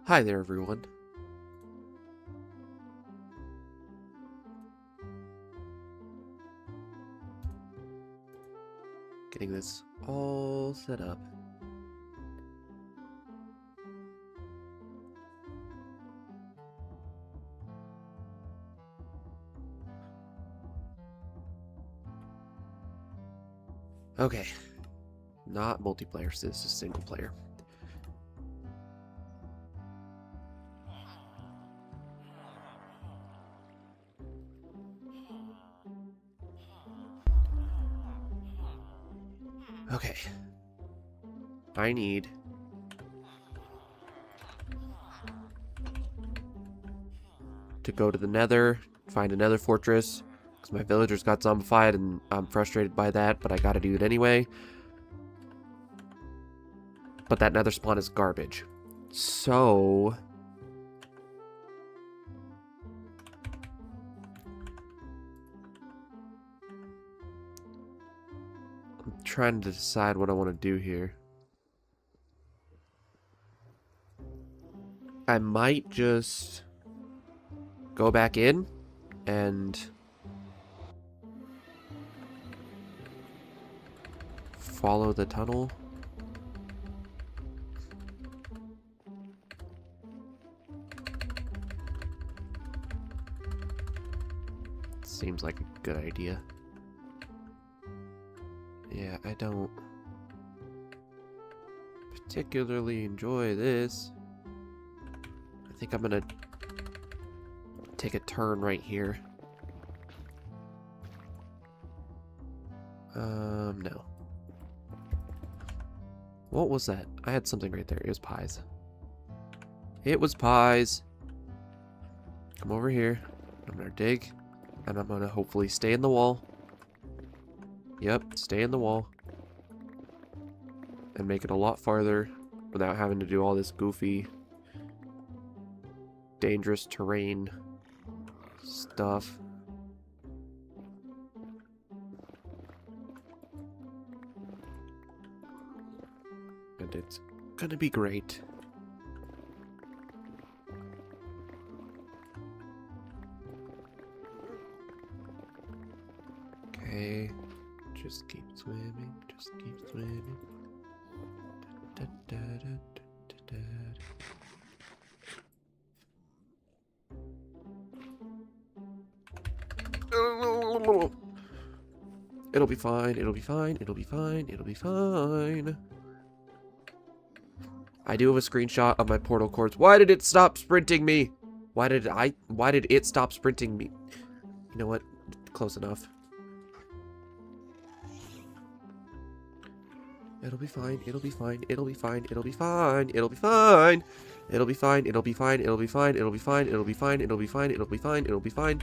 Hi there, everyone. Getting this all set up. Okay. Not multiplayer, so this is single player. Okay. I need to go to the Nether, find a Nether fortress, because my villagers got zombified and I'm frustrated by that, but I gotta do it anyway. But that Nether spawn is garbage. So... I'm trying to decide what I want to do here. I might just go back in and follow the tunnel. Seems like a good idea. Yeah, I don't particularly enjoy this. I think I'm gonna take a turn right here. No. What was that? I had something right there. It was pies. It was pies. Come over here. I'm gonna dig. And I'm gonna hopefully stay in the wall. Yep, stay in the wall. And make it a lot farther without having to do all this goofy, dangerous terrain stuff. And it's gonna be great. Okay. Just keep swimming. Just keep swimming. Da, da, da, da, da, da. It'll be fine. It'll be fine. It'll be fine. It'll be fine. I do have a screenshot of my portal cords. Why did it stop sprinting me? Why did it stop sprinting me? You know what? Close enough. It'll be fine. It'll be fine. It'll be fine. It'll be fine. It'll be fine. It'll be fine. It'll be fine. It'll be fine. It'll be fine. It'll be fine. It'll be fine. It'll be fine. It'll be fine.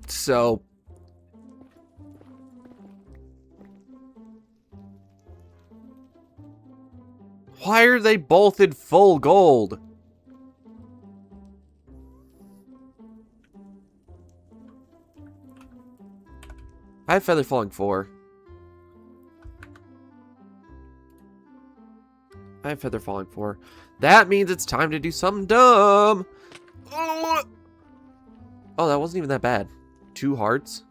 So why are they both in full gold? I have Feather Falling 4. I have Feather Falling 4. That means it's time to do something dumb. Oh, that wasn't even that bad. 2 hearts.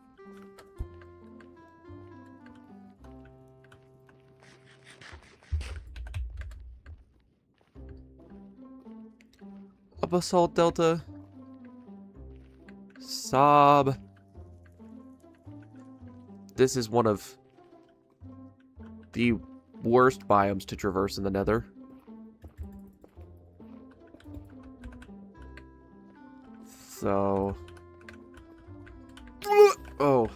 A basalt delta. Sob. This is one of the worst biomes to traverse in the Nether. So... Oh.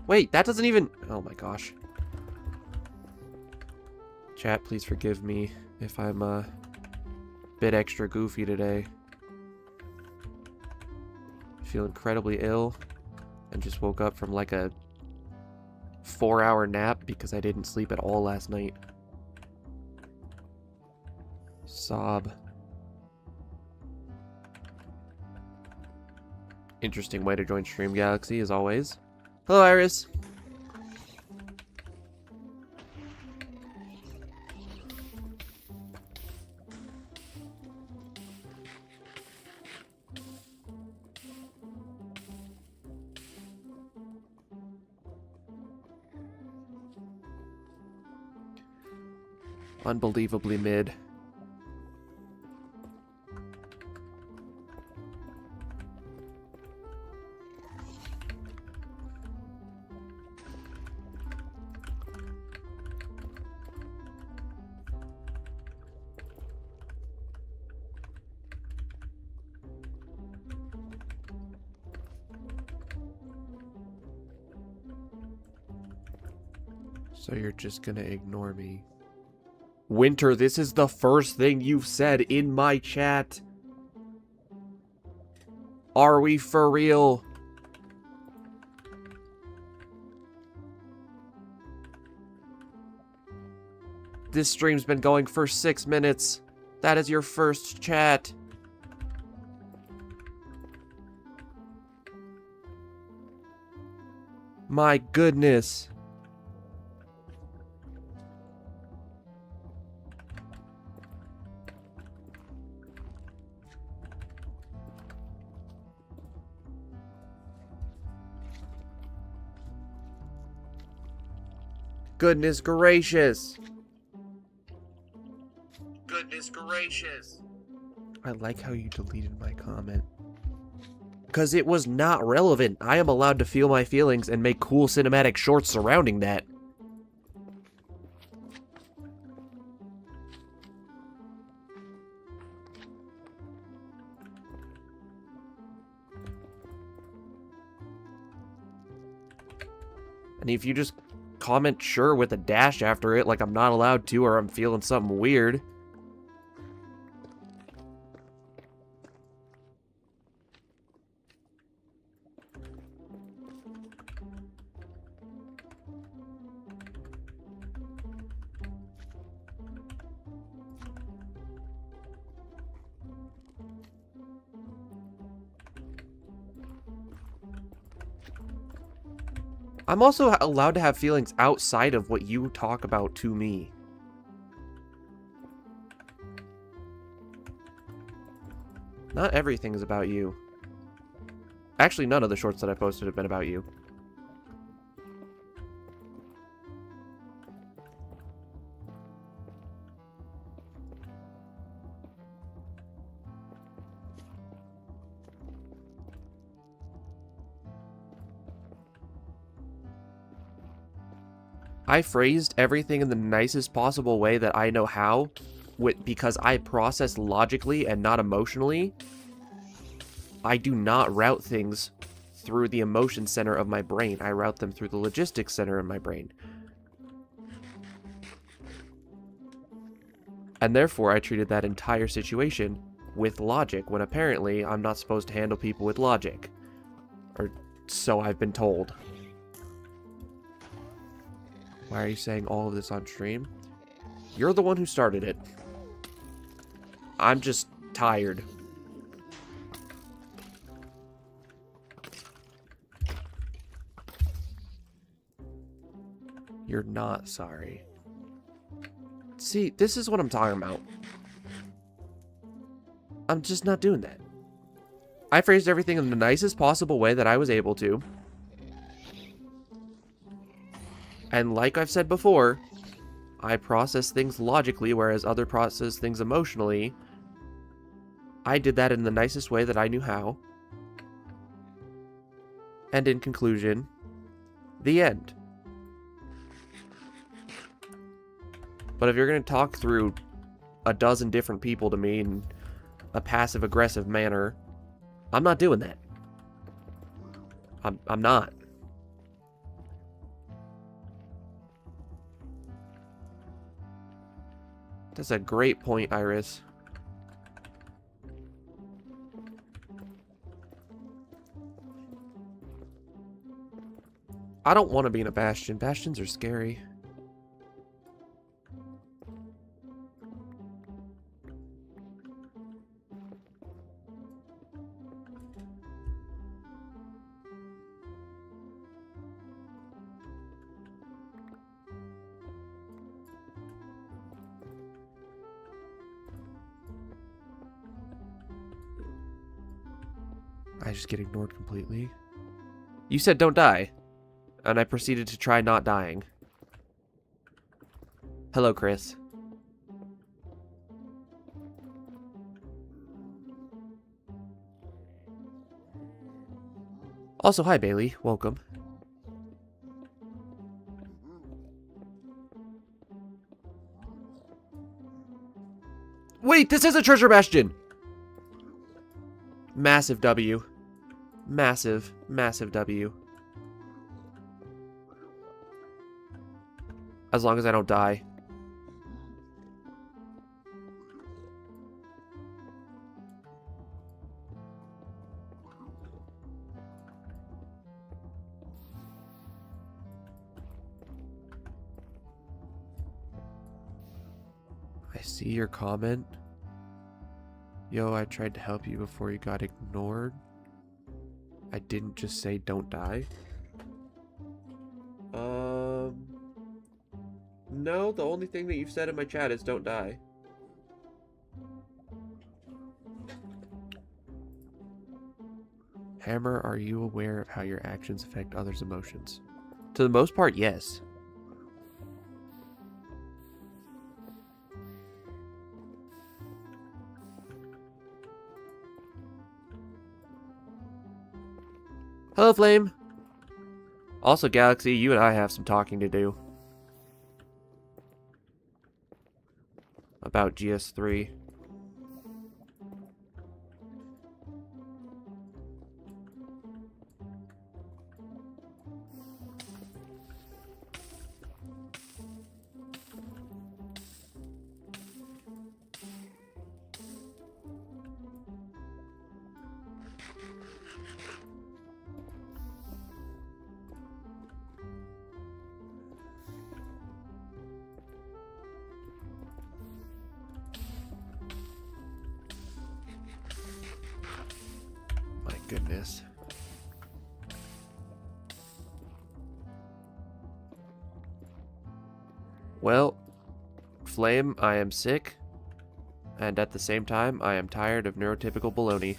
Wait, that doesn't even... Oh my gosh. Chat, please forgive me if I'm a bit extra goofy today. I feel incredibly ill and just woke up from like a 4-hour nap because I didn't sleep at all last night. Sob. Interesting way to join Stream Galaxy, as always. Hello, Iris. Unbelievably mid. So you're just gonna ignore me. Winter, this is the first thing you've said in my chat. Are we for real? This stream's been going for 6 minutes. That is your first chat. My goodness. Goodness gracious. Goodness gracious. I like how you deleted my comment. Because it was not relevant. I am allowed to feel my feelings and make cool cinematic shorts surrounding that. And if you just comment sure with a dash after it, like I'm not allowed to, or I'm feeling something weird. I'm also allowed to have feelings outside of what you talk about to me. Not everything is about you. Actually, none of the shorts that I posted have been about you. I phrased everything in the nicest possible way that I know how, because I process logically and not emotionally. I do not route things through the emotion center of my brain. I route them through the logistics center of my brain. And therefore, I treated that entire situation with logic, when apparently I'm not supposed to handle people with logic. Or so I've been told. Why are you saying all of this on stream? You're the one who started it. I'm just tired. You're not sorry. See, this is what I'm talking about. I'm just not doing that. I phrased everything in the nicest possible way that I was able to. And like I've said before, I process things logically, whereas others process things emotionally. I did that in the nicest way that I knew how. And in conclusion, the end. But if you're going to talk through a dozen different people to me in a passive-aggressive manner, I'm not doing that. I'm not. That's a great point, Iris. I don't want to be in a bastion. Bastions are scary. I just get ignored completely. You said don't die. And I proceeded to try not dying. Hello, Chris. Also, hi, Bailey. Welcome. Wait, this is a treasure bastion! Massive W. Massive, massive W. As long as I don't die. I see your comment. Yo, I tried to help you before you got ignored. I didn't just say don't die. No, the only thing that you've said in my chat is don't die. Hammer, are you aware of how your actions affect others' emotions? To the most part, yes. Hello, Flame. Also, Galaxy, you and I have some talking to do. About GS3. My goodness. Well, Flame, I am sick, and at the same time, I am tired of neurotypical baloney.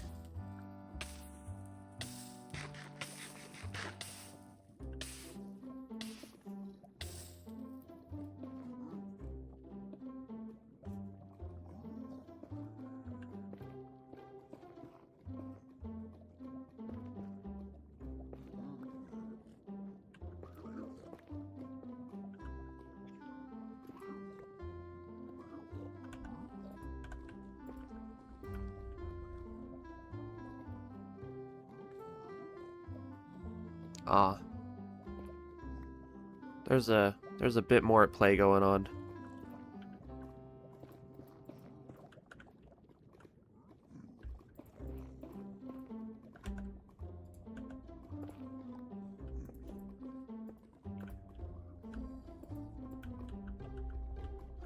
Ah. There's a bit more at play going on.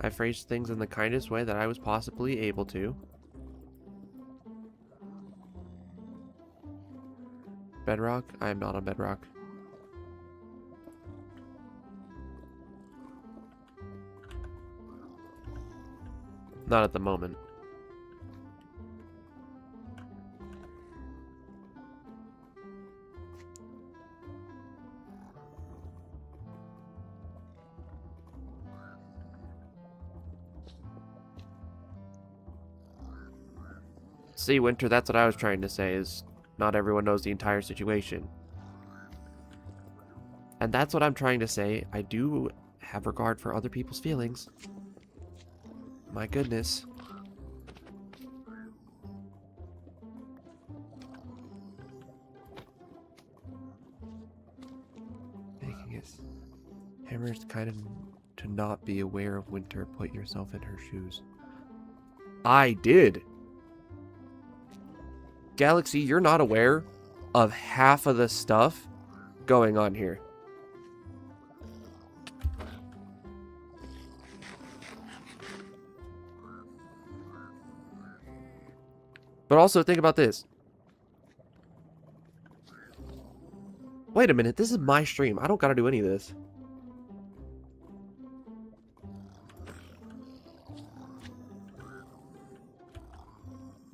I phrased things in the kindest way that I was possibly able to. Bedrock? I am not on Bedrock. Not at the moment. See, Winter, that's what I was trying to say, is not everyone knows the entire situation. And that's what I'm trying to say. I do have regard for other people's feelings. My goodness. Making it... Hammer's kind of to not be aware of Winter. Put yourself in her shoes. I did! Galaxy, you're not aware of half of the stuff going on here. But also think about this. Wait a minute, this is my stream. I don't gotta do any of this.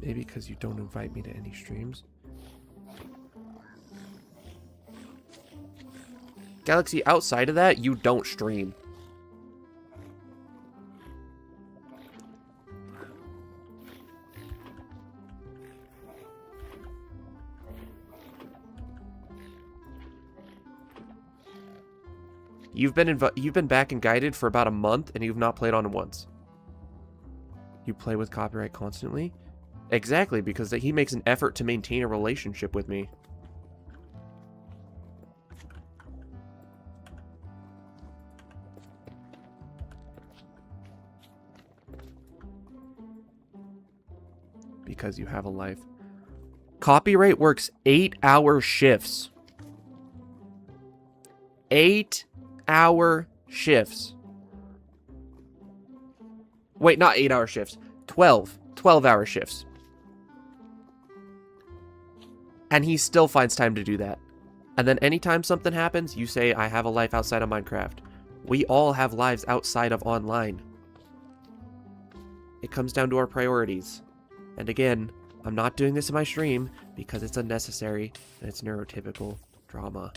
Maybe because you don't invite me to any streams. Galaxy, outside of that, you don't stream. You've been back and guided for about a month, and you've not played on it once. You play with copyright constantly? Exactly, because he makes an effort to maintain a relationship with me. Because you have a life. Copyright works 8-hour shifts. 8-hour shifts. Wait, not 8-hour shifts. 12-hour shifts. And he still finds time to do that. And then anytime something happens, you say, I have a life outside of Minecraft. We all have lives outside of online. It comes down to our priorities. And again, I'm not doing this in my stream because it's unnecessary and it's neurotypical drama.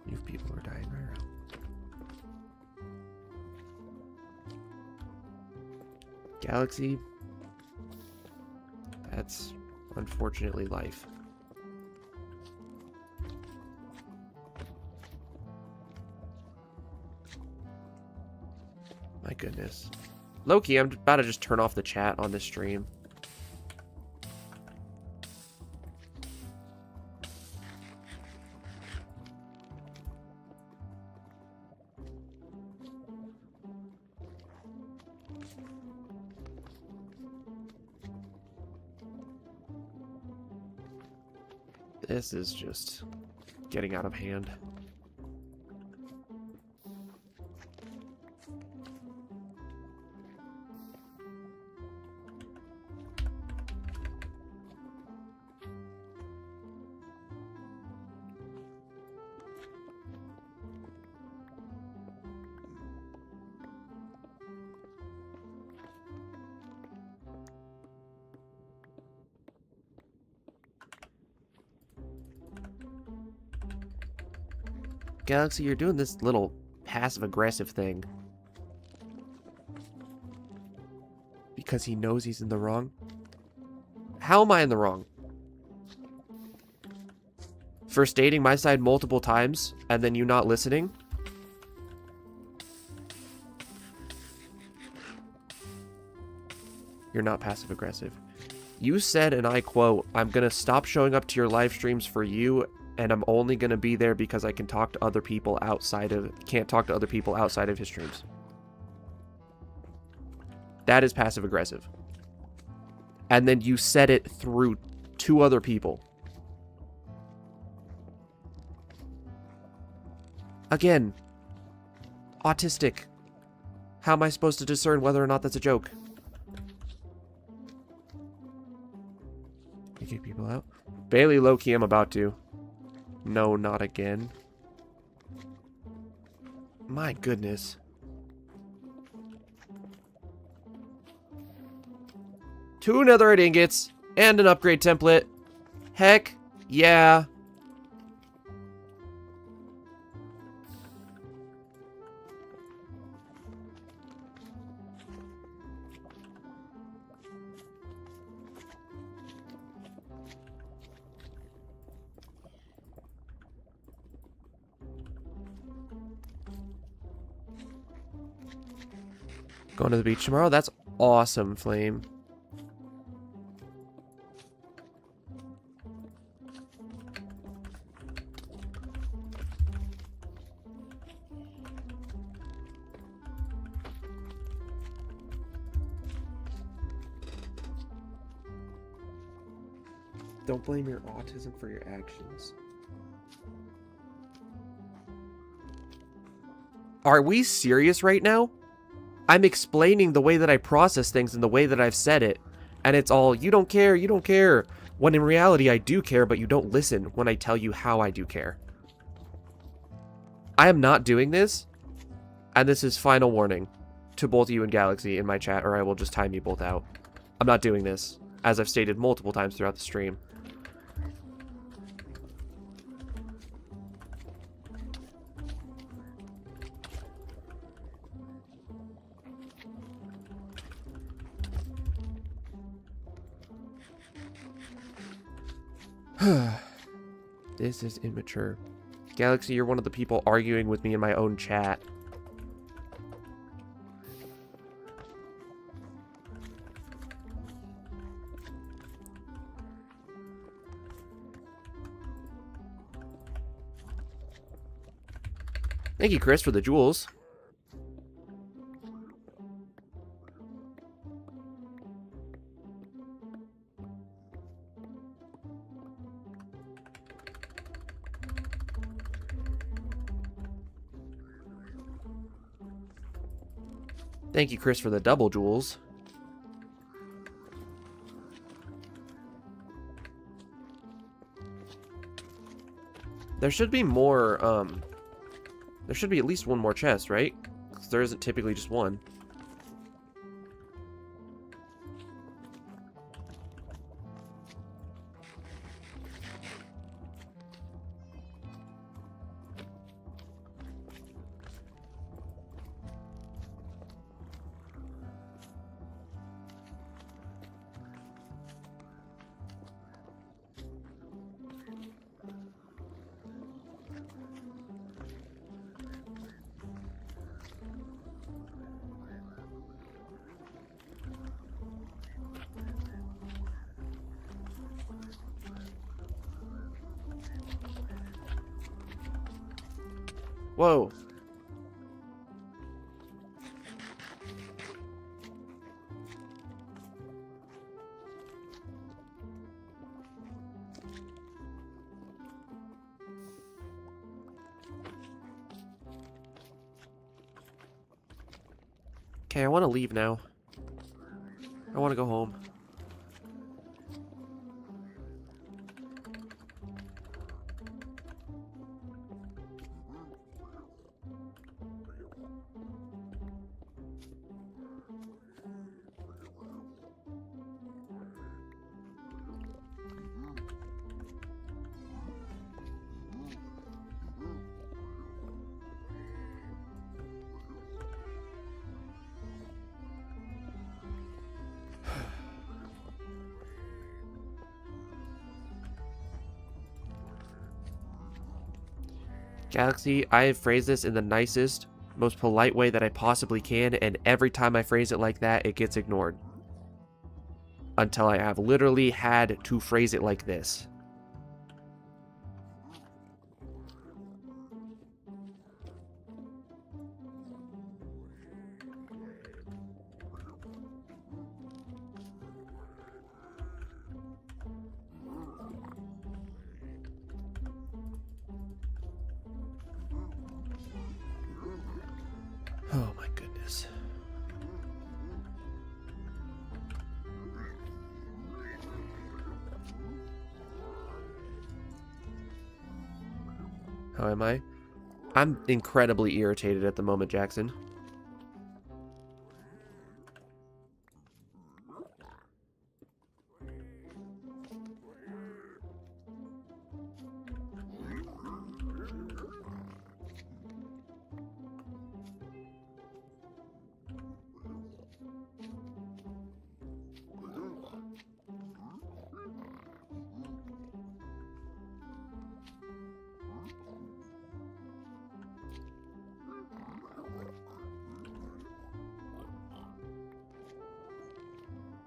You people are dying right around. Galaxy. That's unfortunately life. My goodness. Loki, I'm about to just turn off the chat on this stream. This is just getting out of hand. Galaxy, you're doing this little passive-aggressive thing. Because he knows he's in the wrong? How am I in the wrong? For stating my side multiple times, and then you not listening? You're not passive-aggressive. You said, and I quote, I'm gonna stop showing up to your live streams for you, and I'm only gonna be there because I can talk to other people can't talk to other people outside of his streams. That is passive aggressive. And then you said it through 2 other people. Again, autistic. How am I supposed to discern whether or not that's a joke? You kick people out? Bailey, Loki, I'm about to. No, not again. My goodness. Two netherite ingots and an upgrade template. Heck yeah. Going to the beach tomorrow? That's awesome, Flame. Don't blame your autism for your actions. Are we serious right now? I'm explaining the way that I process things and the way that I've said it. And it's all, you don't care, you don't care. When in reality, I do care, but you don't listen when I tell you how I do care. I am not doing this. And this is final warning to both you and Galaxy in my chat, or I will just time you both out. I'm not doing this, as I've stated multiple times throughout the stream. This is immature. Galaxy, you're one of the people arguing with me in my own chat. Thank you, Chris, for the jewels. Thank you, Chris, for the double jewels. There should be more, there should be at least one more chest, right? Because there isn't typically just one. Whoa. Okay, I want to leave now. I want to go home. Galaxy, I have phrased this in the nicest, most polite way that I possibly can, and every time I phrase it like that, it gets ignored. Until I have literally had to phrase it like this. Oh my goodness. How am I? I'm incredibly irritated at the moment, Jackson.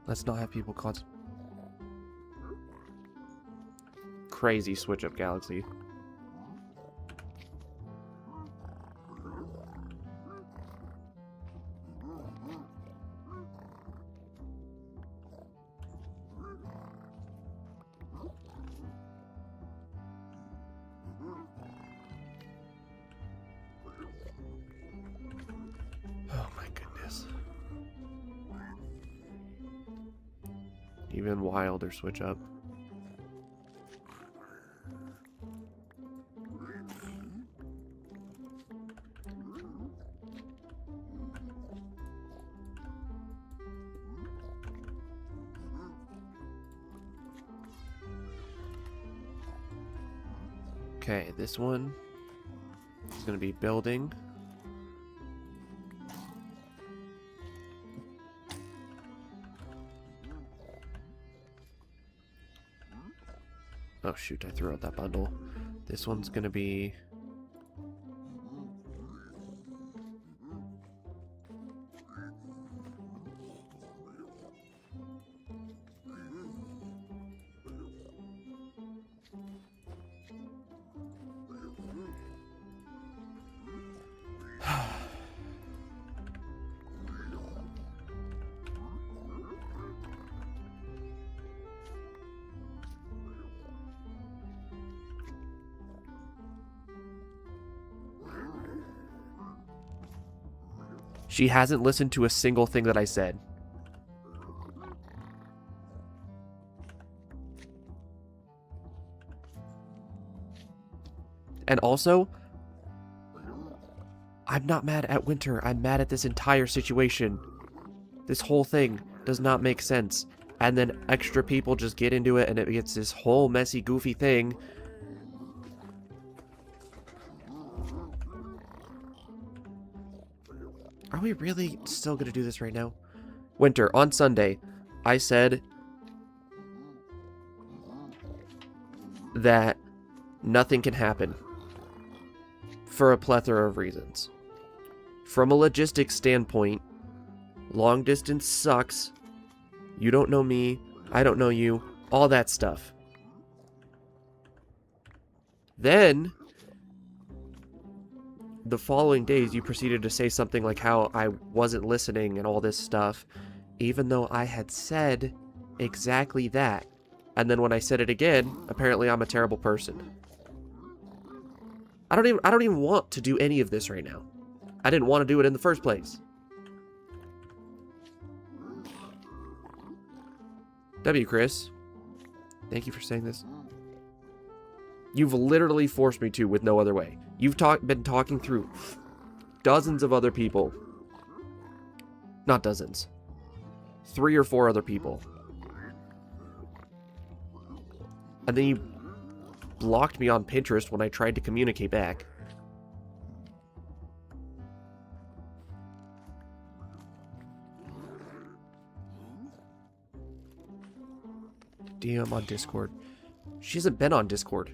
Let's not have people caught. Crazy switch up, Galaxy. even wild or switch up. Okay, this one is going to be building. Oh shoot, I threw out that bundle. This one's going to be... She hasn't listened to a single thing that I said. And also, I'm not mad at Winter. I'm mad at this entire situation. This whole thing does not make sense. And then extra people just get into it and it gets this whole messy, goofy thing. Are we really still going to do this right now? Winter, on Sunday, I said that nothing can happen for a plethora of reasons. From a logistics standpoint, long distance sucks. You don't know me, I don't know you, all that stuff. Then, the following days, you proceeded to say something like how I wasn't listening and all this stuff, even though I had said exactly that. And then when I said it again, apparently I'm a terrible person. I don't even want to do any of this right now. I didn't want to do it in the first place. W, Chris. Thank you for saying this. You've literally forced me to with no other way. You've been talking through dozens of other people. Not dozens. 3 or 4 other people. And then you blocked me on Pinterest when I tried to communicate back. DM on Discord. She hasn't been on Discord.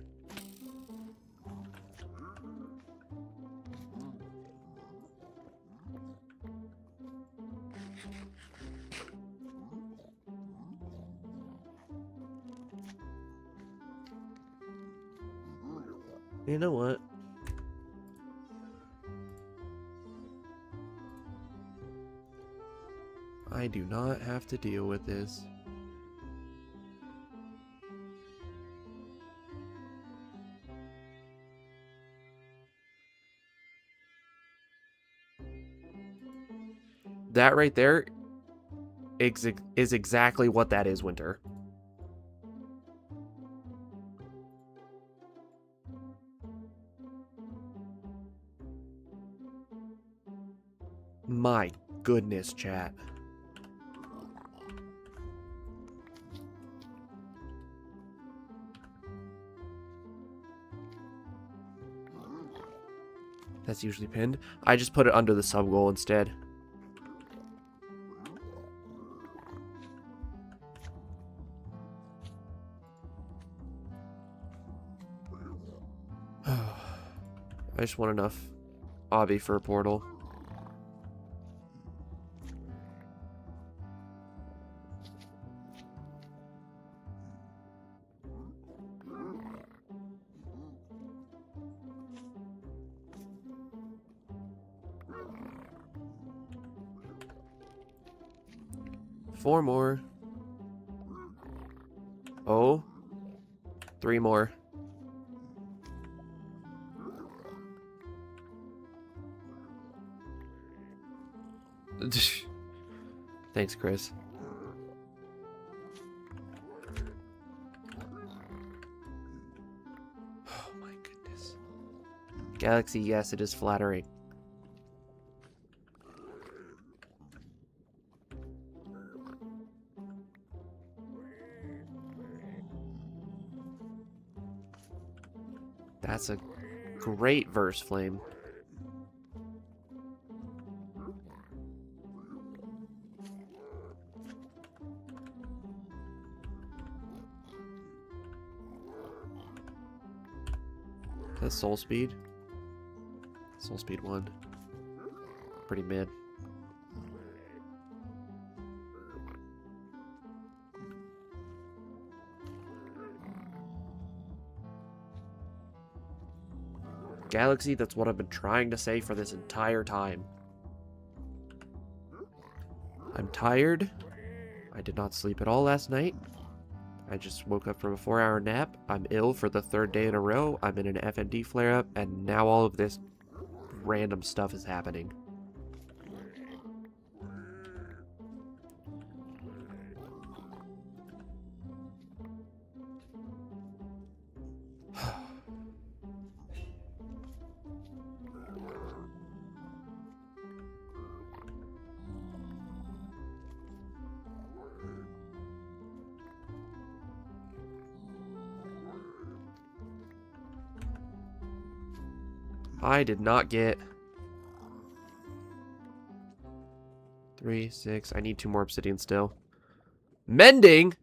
You know what? I do not have to deal with this. That right there is exactly what that is, Winter. My goodness, chat. That's usually pinned. I just put it under the sub goal instead. I just want enough obby for a portal. Four more. Oh. 3 more. Thanks, Chris. Galaxy, yes, it is flattering. That's a great verse, Flame. That's Soul Speed. Soul Speed 1. Pretty mid. Galaxy, that's what I've been trying to say for this entire time. I'm tired. I did not sleep at all last night. I just woke up from a 4-hour nap. I'm ill for the 3rd day in a row. I'm in an FND flare-up, and now all of this random stuff is happening. I did not get 3, 6. I need 2 more obsidian still. Mending?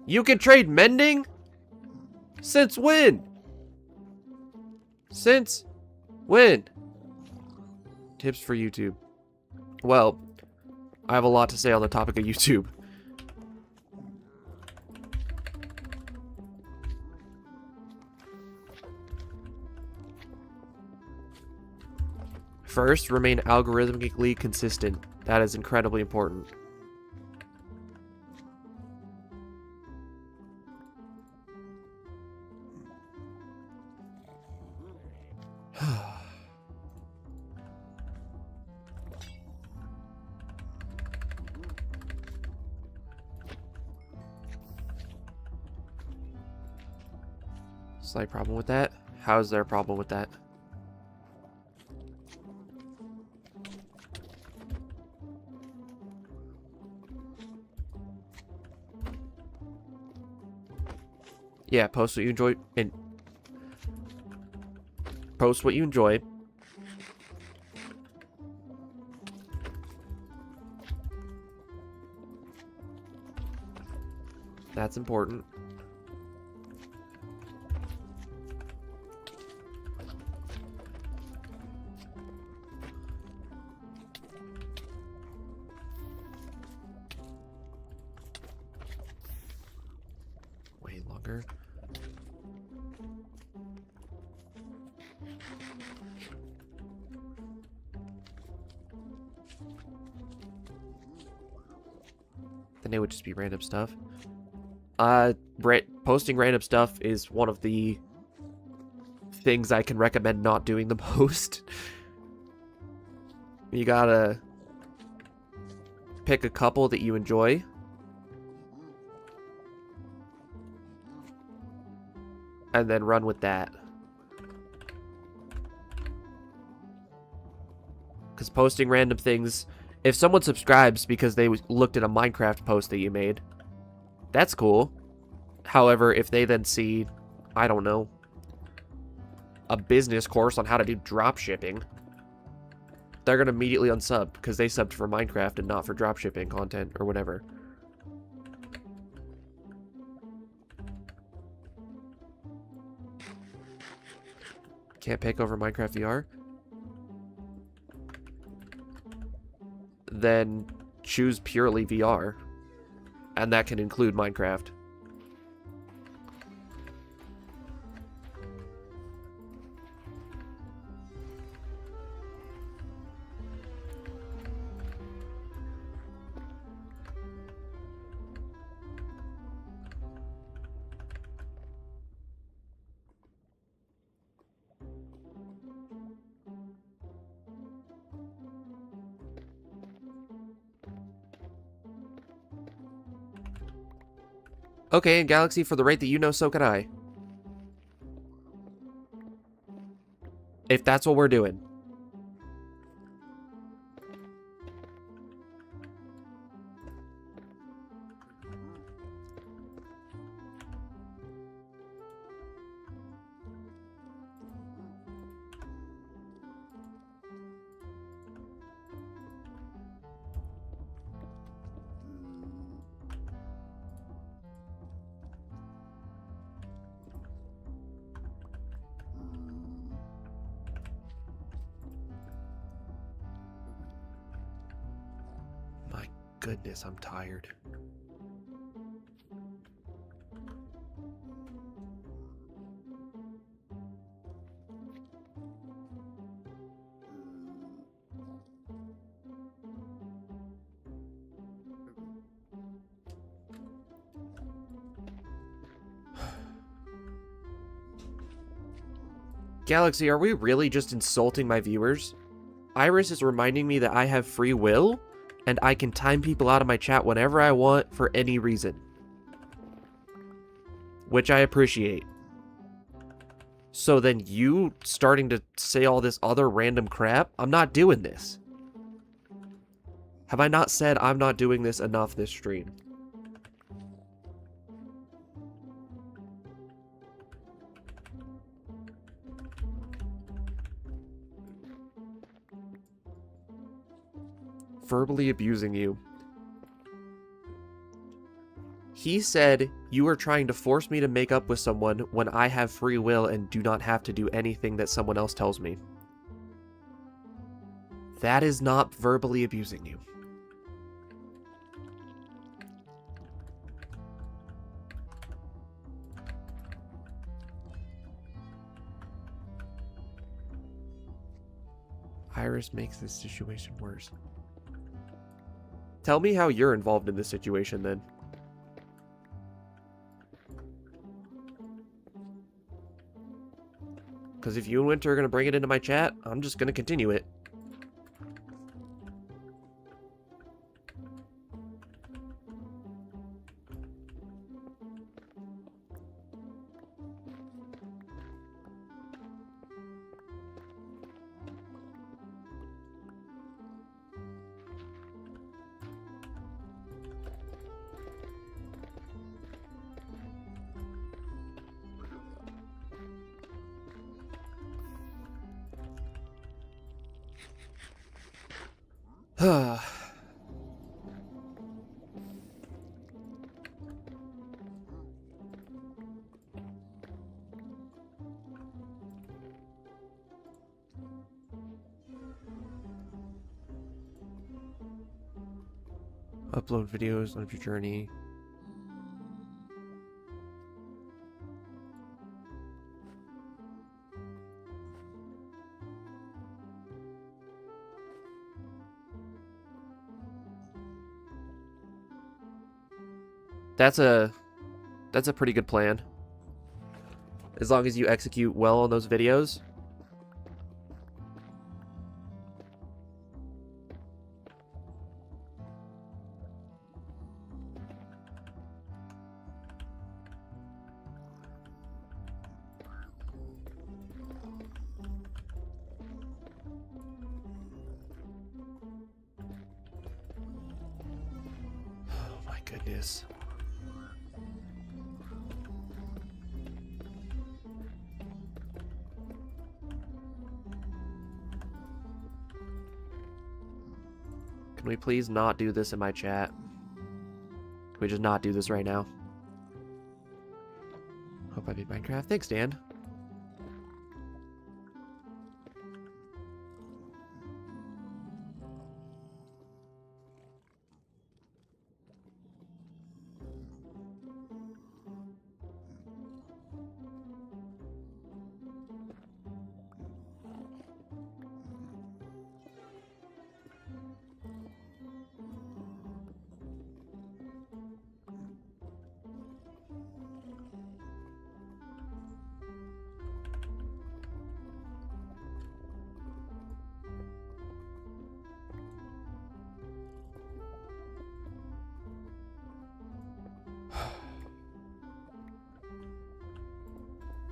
You can trade mending? Since when? Since when? Tips for YouTube. Well, I have a lot to say on the topic of YouTube. First, remain algorithmically consistent. That is incredibly important. Slight problem with that? How's there a problem with that? Yeah, post what you enjoy and post what you enjoy. That's important. Way longer. Then it would just be random stuff. Posting random stuff is one of the things I can recommend not doing the most. You gotta pick a couple that you enjoy. And then run with that. Because posting random things... If someone subscribes because they looked at a Minecraft post that you made, that's cool. However, if they then see, I don't know, a business course on how to do drop shipping, they're going to immediately unsub because they subbed for Minecraft and not for drop shipping content or whatever. Can't pick over Minecraft VR? Then choose purely VR. And that can include Minecraft. Okay, and Galaxy, for the rate that you know, so can I. If that's what we're doing. My goodness, I'm tired. Galaxy, are we really just insulting my viewers? Iris is reminding me that I have free will, and I can time people out of my chat whenever I want for any reason. Which I appreciate. So then you starting to say all this other random crap? I'm not doing this. Have I not said I'm not doing this enough this stream? Verbally abusing you. He said you are trying to force me to make up with someone when I have free will and do not have to do anything that someone else tells me. That is not verbally abusing you. Iris makes this situation worse. Tell me how you're involved in this situation, then. Because if you and Winter are going to bring it into my chat, I'm just going to continue it. Upload videos on your journey. That's a pretty good plan. As long as you execute well on those videos. Oh my goodness. Can we please not do this in my chat? Can we just not do this right now? Hope I beat Minecraft. Thanks, Dan.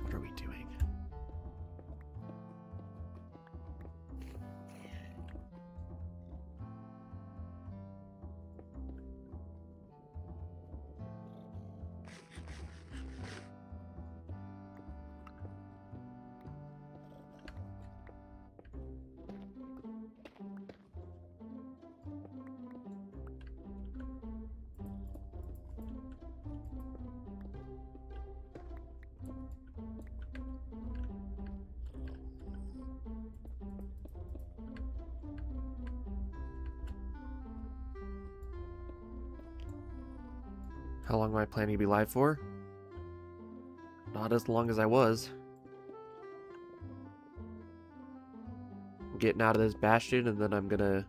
What are we doing? How long am I planning to be live for? Not as long as I was. I'm getting out of this bastion, and then I'm gonna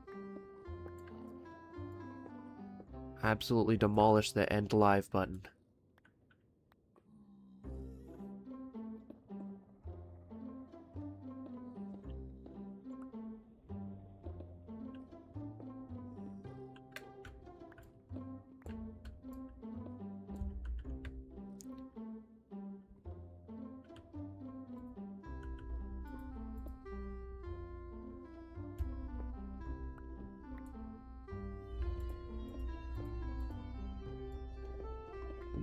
absolutely demolish the end live button.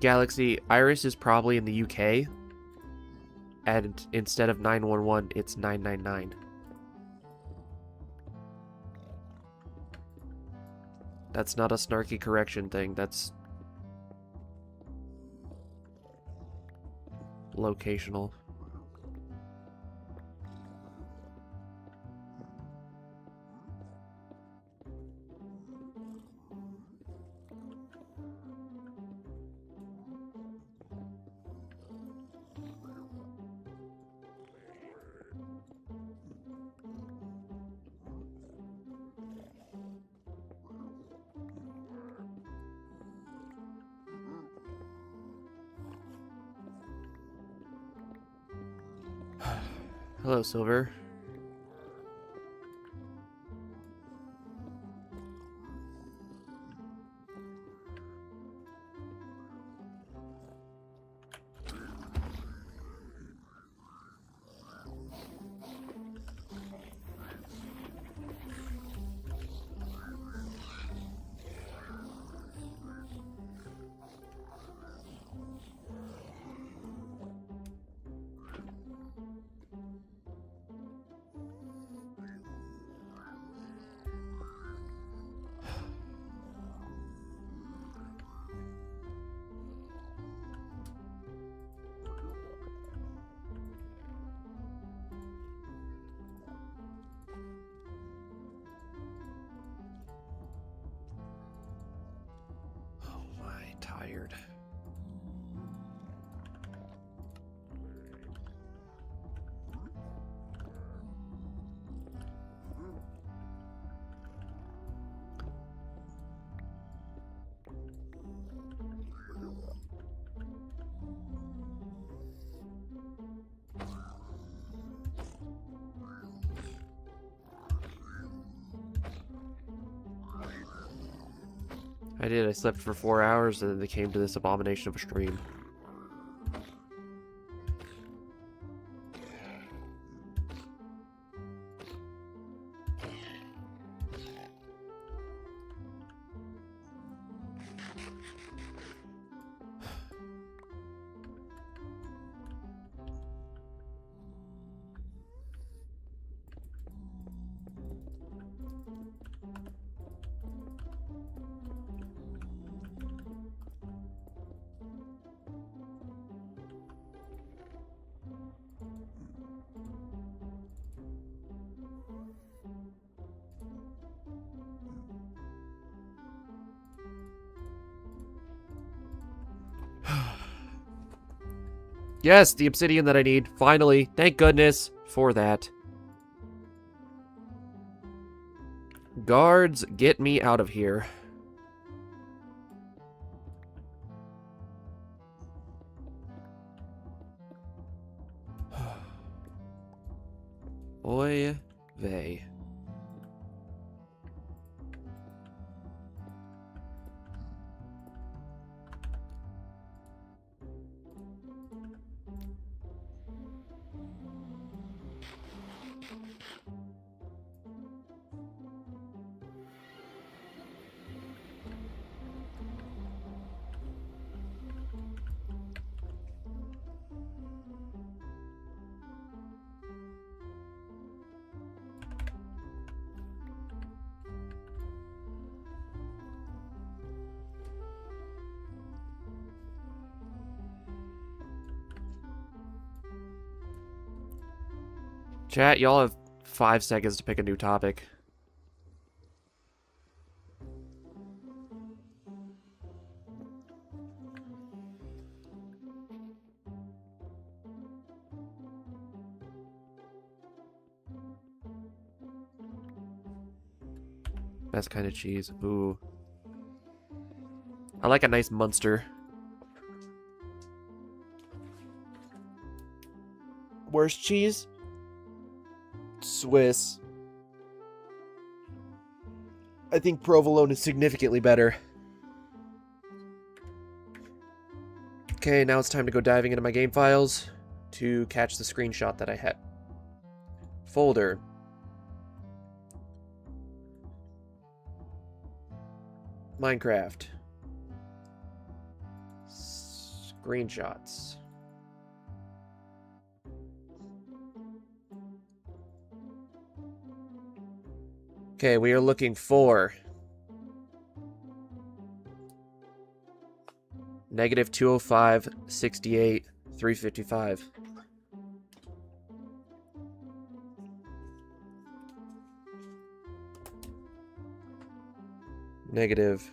Galaxy, Iris is probably in the UK, and instead of 911, it's 999. That's not a snarky correction thing, that's locational. Hello, Silver. Oh my, tired. I did. I slept for 4 hours and then they came to this abomination of a stream. Yes, the obsidian that I need. Finally. Thank goodness for that. Guards, get me out of here. Oy vey. Chat, y'all have 5 seconds to pick a new topic. Best kind of cheese. Ooh. I like a nice Munster. Worst cheese? Swiss. I think provolone is significantly better. Okay, now it's time to go diving into my game files to catch the screenshot that I had. Folder. Minecraft. Screenshots. Okay, we are looking for negative 205, 68, 355. Negative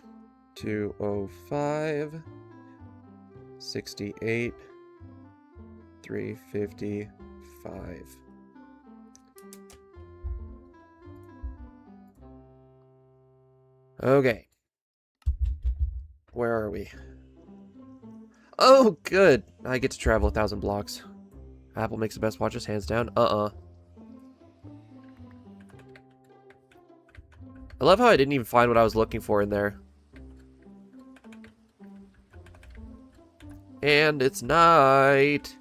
205, 68, 355. Okay. Where are we? Oh, good. I get to travel 1,000 blocks. Apple makes the best watches, hands down. I love how I didn't even find what I was looking for in there. And it's night.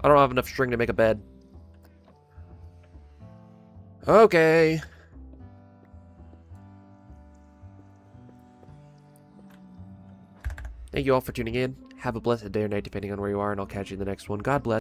I don't have enough string to make a bed. Okay. Thank you all for tuning in. Have a blessed day or night depending on where you are, and I'll catch you in the next one. God bless.